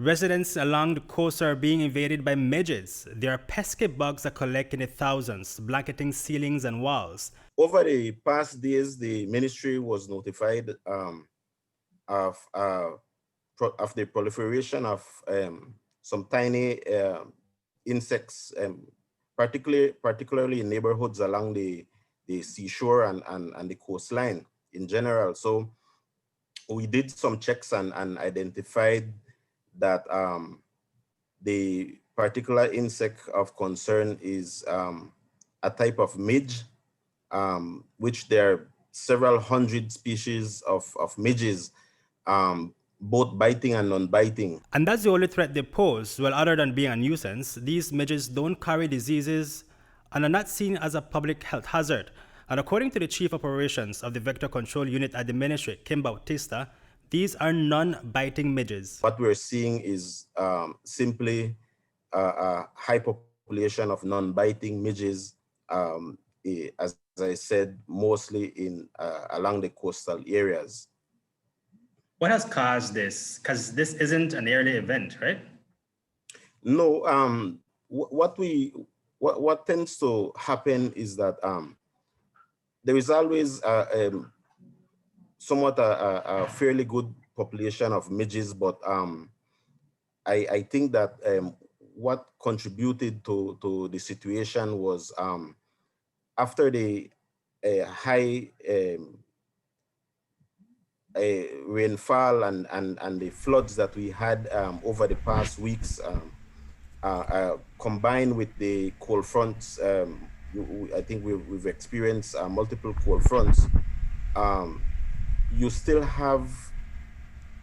Residents along the coast are being invaded by midges. There are pesky bugs that collect in the thousands, blanketing ceilings and walls. Over the past days, the ministry was notified of the proliferation of some tiny insects, particularly in neighborhoods along the seashore and the coastline in general. So we did some checks and identified that the particular insect of concern is a type of midge, which there are several hundred species of midges, both biting and non-biting. And that's the only threat they pose. Well, other than being a nuisance, these midges don't carry diseases and are not seen as a public health hazard. And according to the Chief Operations of the Vector Control Unit at the Ministry, Kim Bautista, these are non-biting midges. What we're seeing is simply a high population of non-biting midges, as I said, mostly in along the coastal areas. What has caused this? Because this isn't an yearly event, right? No. What tends to happen is that there is always somewhat a fairly good population of midges, but I think that what contributed to the situation was after the high rainfall and the floods that we had over the past weeks, combined with the cold fronts. I think we've experienced multiple cold fronts. You still have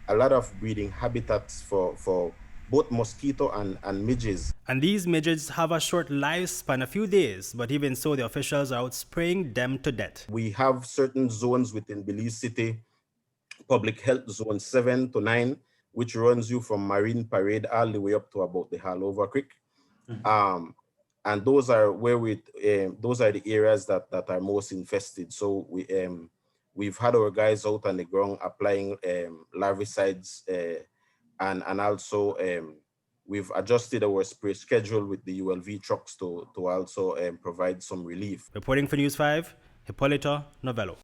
a lot of breeding habitats for both mosquito and midges. And these midges have a short lifespan, a few days, but even so, the officials are out spraying them to death. We have certain zones within Belize City, Public Health Zone 7 to 9, which runs you from Marine Parade all the way up to about the Hallover Creek. Mm-hmm. And those are where those are the areas that are most infested. So we've had our guys out on the ground applying larvicides, and also we've adjusted our spray schedule with the ULV trucks to also provide some relief. Reporting for News 5, Hipólito Novello.